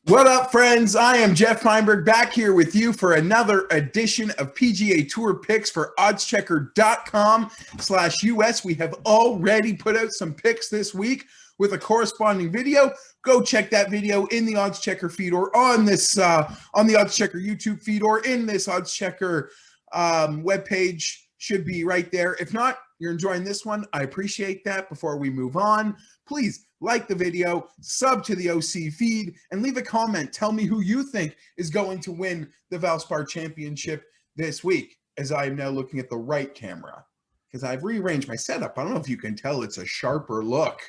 What up, friends? I am Geoff Fienberg back here with you for another edition of PGA Tour picks for oddschecker.com/US. We have already put out some picks this week with a corresponding video. Go check that video in the OddsChecker feed or on this on the OddsChecker YouTube feed or in this OddsChecker webpage. Should be right there. If not, you're enjoying this one. I appreciate that. Before we move on, please like the video, sub to the OC feed, and leave a comment. Tell me who you think is going to win the Valspar Championship this week, as I am now looking at the right camera because I've rearranged my setup. I don't know if you can tell it's a sharper look.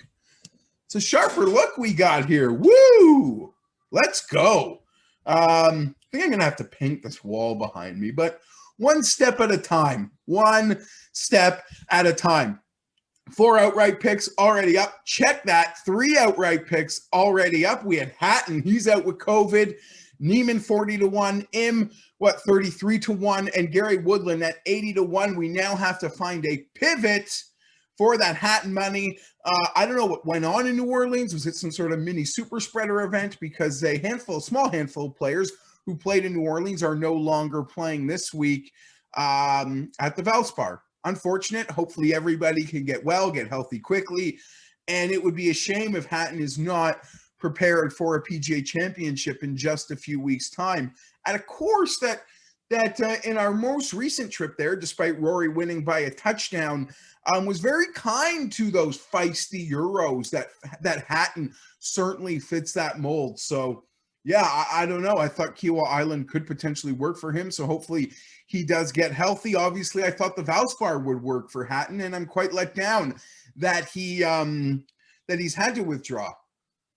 It's a sharper look we got here. Woo! Let's go. I think I'm going to have to paint this wall behind me, but one step at a time. One step at a time. 4 outright picks already up. Check that. 3 outright picks already up. We had Hatton. He's out with COVID. Neiman 40-1. Im, 33-1. And Gary Woodland at 80-1. We now have to find a pivot for that Hatton money. I don't know what went on in New Orleans. Was it some sort of mini super spreader event? Because a small handful of players who played in New Orleans are no longer playing this week at the Valspar. Unfortunate. Hopefully everybody can get well, get healthy quickly. And it would be a shame if Hatton is not prepared for a PGA Championship in just a few weeks' time. At a course that in our most recent trip there, despite Rory winning by a touchdown, was very kind to those feisty Euros that Hatton certainly fits that mold. So, yeah, I don't know. I thought Kiawah Island could potentially work for him. So hopefully he does get healthy. Obviously, I thought the Valspar would work for Hatton, and I'm quite let down that he's had to withdraw.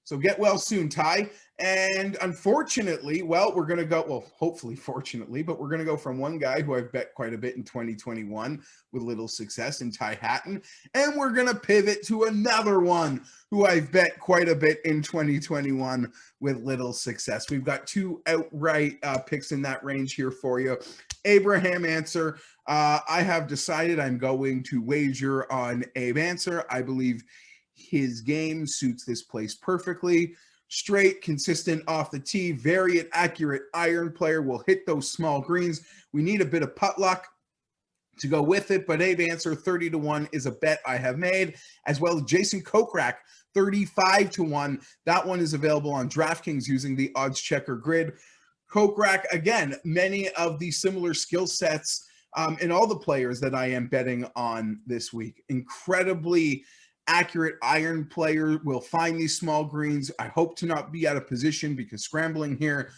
So get well soon, Ty. And unfortunately, we're going to go, hopefully fortunately, but we're going to go from one guy who I've bet quite a bit in 2021 with little success in Ty Hatton, and we're going to pivot to another one who I've bet quite a bit in 2021 with little success. We've got 2 outright picks in that range here for you. Abraham Answer. I have decided I'm going to wager on Abe Answer. I believe his game suits this place perfectly. Straight, consistent off the tee, very accurate iron player, will hit those small greens. We need a bit of putt luck to go with it, but Abe Answer 30-1 is a bet I have made, as well as Jason Kokrak 35-1. That one is available on DraftKings using the OddsChecker grid. Kokrak, again, many of the similar skill sets in all the players that I am betting on this week. Incredibly accurate iron player, will find these small greens. I hope to not be out of position because scrambling here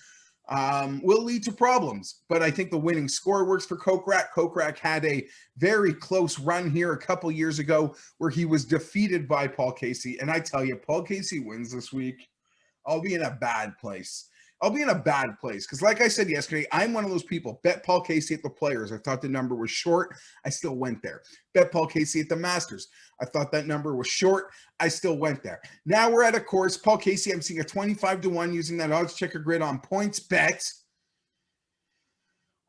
will lead to problems. But I think the winning score works for Kokrak. Kokrak had a very close run here a couple years ago where he was defeated by Paul Casey. And I tell you, Paul Casey wins this week, I'll be in a bad place. Because like I said yesterday, I'm one of those people. Bet Paul Casey at the Players. I thought the number was short. I still went there. Bet Paul Casey at the Masters. I thought that number was short. I still went there. Now we're at a course. Paul Casey, I'm seeing a 25-1 using that OddsChecker grid on points bet.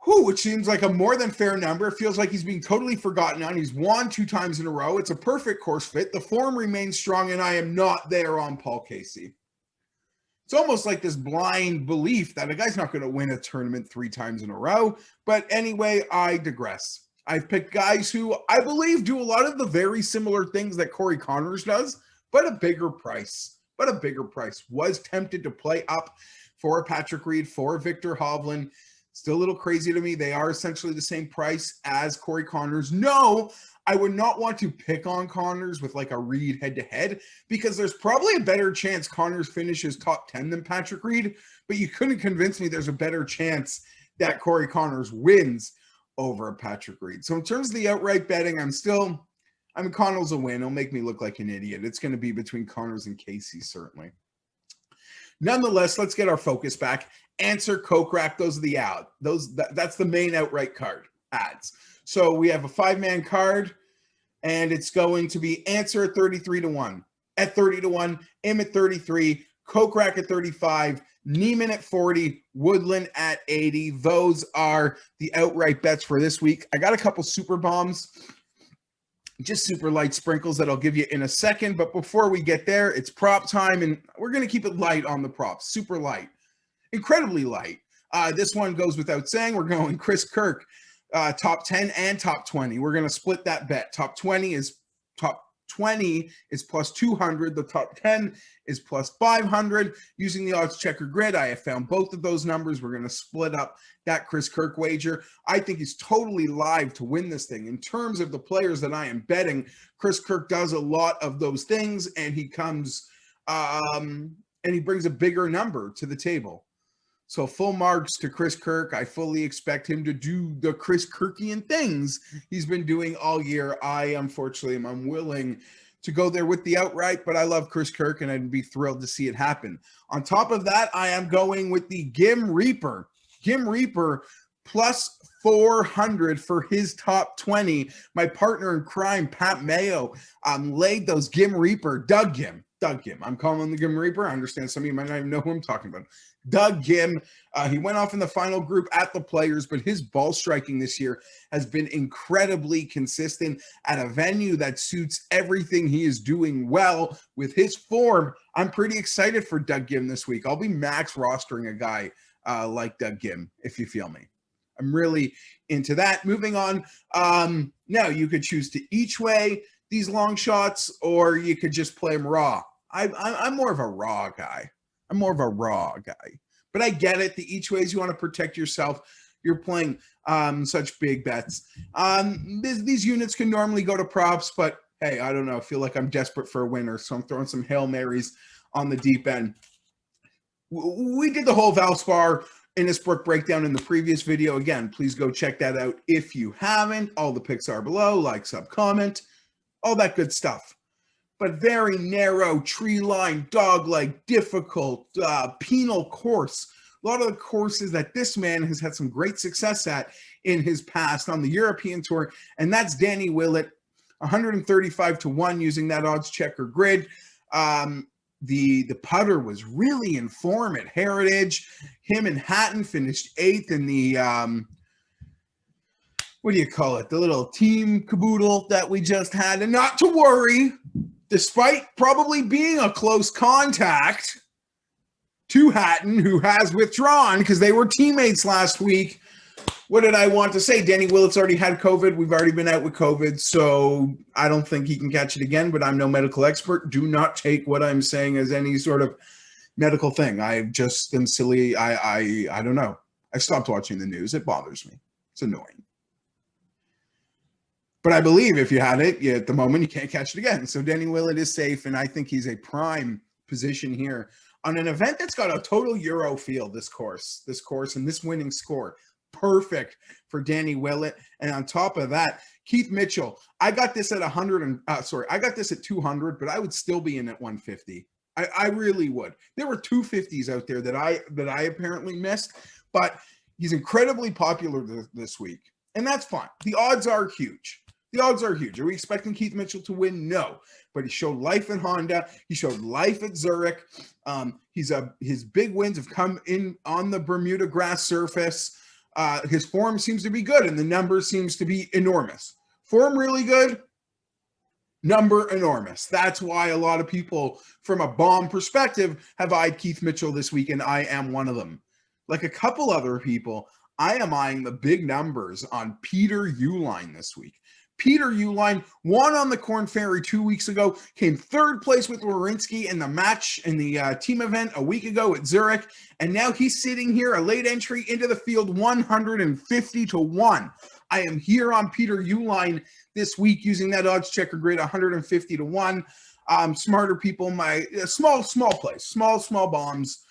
Which seems like a more than fair number. It feels like he's being totally forgotten on. He's won 2 times in a row. It's a perfect course fit. The form remains strong, and I am not there on Paul Casey. It's almost like this blind belief that a guy's not going to win a tournament 3 times in a row. But anyway, I digress. I've picked guys who I believe do a lot of the very similar things that Corey Connors does, but a bigger price. Was tempted to play up for Patrick Reed, for Victor Hovland. Still a little crazy to me. They are essentially the same price as Corey Connors. No, I would not want to pick on Connors with like a Reed head-to-head because there's probably a better chance Connors finishes top 10 than Patrick Reed, but you couldn't convince me there's a better chance that Corey Connors wins over Patrick Reed. So in terms of the outright betting, Connors will win. It'll make me look like an idiot. It's going to be between Connors and Casey, certainly. Nonetheless, let's get our focus back. Answer, Kokrak, those are the out. That's the main outright card ads. So we have a 5-man card, and it's going to be Answer at 33-1. At 30-1, Im at 33, Kokrak at 35, Neiman at 40, Woodland at 80. Those are the outright bets for this week. I got a couple super bombs just super light sprinkles that I'll give you in a second. But before we get there, it's prop time, and we're going to keep it light on the props. Super light. Incredibly light. This one goes without saying. We're going Chris Kirk, top 10 and top 20. We're going to split that bet. Top 20 is plus 200. The top 10 is plus 500. Using the odds checker grid, I have found both of those numbers. We're going to split up that Chris Kirk wager. I think he's totally live to win this thing. In terms of the players that I am betting, Chris Kirk does a lot of those things, and he comes and he brings a bigger number to the table. So full marks to Chris Kirk. I fully expect him to do the Chris Kirkian things he's been doing all year. I, unfortunately, am unwilling to go there with the outright, but I love Chris Kirk, and I'd be thrilled to see it happen. On top of that, I am going with the Gim Reaper. Gim Reaper plus 400 for his top 20. My partner in crime, Pat Mayo, laid those Gim Reaper, Doug Gim. I'm calling him the Gim Reaper. I understand some of you might not even know who I'm talking about. Doug Gim, he went off in the final group at the Players, but his ball striking this year has been incredibly consistent at a venue that suits everything he is doing well. With his form, I'm pretty excited for Doug Gim this week. I'll be max rostering a guy like Doug Gim, if you feel me. I'm really into that. Moving on, now you could choose to each way these long shots, or you could just play them raw. I'm more of a raw guy. But I get it. The each ways, you want to protect yourself. You're playing such big bets. These units can normally go to props, but hey, I don't know. I feel like I'm desperate for a winner, so I'm throwing some Hail Marys on the deep end. We did the whole Valspar Innisbrook breakdown in the previous video. Again, please go check that out if you haven't. All the picks are below. Like, sub, comment, all that good stuff. But very narrow, tree-line, dog-leg, difficult, penal course. A lot of the courses that this man has had some great success at in his past on the European Tour, and that's Danny Willett, 135-1 using that odds checker grid. The putter was really in form at Heritage. Him and Hatton finished 8th in the what do you call it? The little team caboodle that we just had. And not to worry, despite probably being a close contact to Hatton, who has withdrawn because they were teammates last week. What did I want to say? Danny Willett's already had COVID. We've already been out with COVID, so I don't think he can catch it again, but I'm no medical expert. Do not take what I'm saying as any sort of medical thing. I just am silly. I don't know. I stopped watching the news. It bothers me. It's annoying. But I believe if you had it, at the moment, you can't catch it again. So Danny Willett is safe, and I think he's a prime position here on an event that's got a total Euro feel, this course and this winning score. Perfect for Danny Willett. And on top of that, Keith Mitchell. I got this at 200, but I would still be in at 150. I really would. There were 250s out there that I apparently missed, but he's incredibly popular this week. And that's fine. The odds are huge. Are we expecting Keith Mitchell to win? No. But he showed life at Honda. He showed life at Zurich. His big wins have come in on the Bermuda grass surface. His form seems to be good, and the number seems to be enormous. Form really good, number enormous. That's why a lot of people, from a bomb perspective, have eyed Keith Mitchell this week, and I am one of them. Like a couple other people, I am eyeing the big numbers on Peter Uihlein this week. Peter Uihlein won on the Corn Ferry 2 weeks ago, came third place with Wawrinski in the match in the team event a week ago at Zurich, and now he's sitting here, a late entry into the field, 150-1. I am here on Peter Uihlein this week using that odds checker grid, 150-1. Smarter people, my small place, small bombs.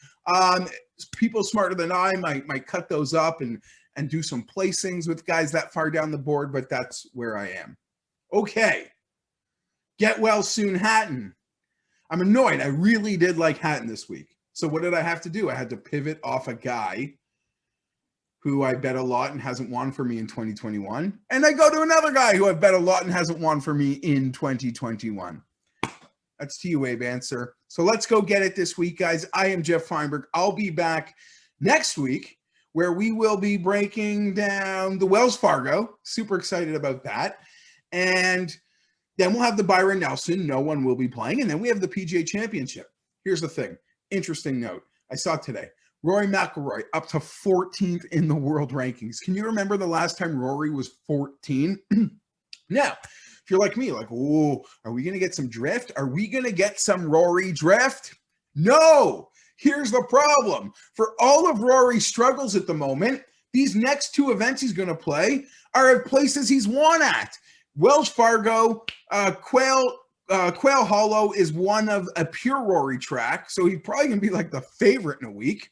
People smarter than I might cut those up and do some placings with guys that far down the board, but that's where I am. Okay. Get well soon, Hatton. I'm annoyed. I really did like Hatton this week. So what did I have to do? I had to pivot off a guy who I bet a lot and hasn't won for me in 2021. And I go to another guy who I've bet a lot and hasn't won for me in 2021. That's T-Wave answer. So let's go get it this week, guys. I am Geoff Fienberg. I'll be back next week, where we will be breaking down the Wells Fargo. Super excited about that. And Then we'll have the Byron Nelson. No one will be playing. And then we have the PGA Championship. Here's the thing. Interesting note. I saw today. Rory McIlroy up to 14th in the world rankings. Can you remember the last time Rory was 14? Now, if you're like me, like, oh, are we going to get some drift? Are we going to get some Rory drift? No. Here's the problem. For all of Rory's struggles at the moment, these next two events he's going to play are at places he's won at. Wells Fargo, Quail Hollow is one of a pure Rory track, so he's probably going to be like the favorite in a week.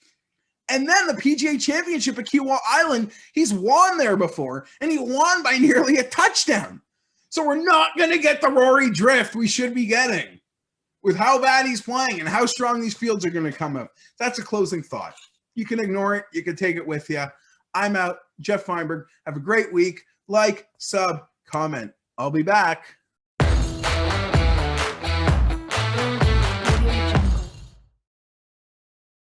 And then the PGA Championship at Kiawah Island, he's won there before, and he won by nearly a touchdown. So we're not going to get the Rory drift we should be getting with how bad he's playing and how strong these fields are going to come up. That's a closing thought. You can ignore it. You can take it with you. I'm out. Geoff Fienberg. Have a great week. Like, sub, comment. I'll be back.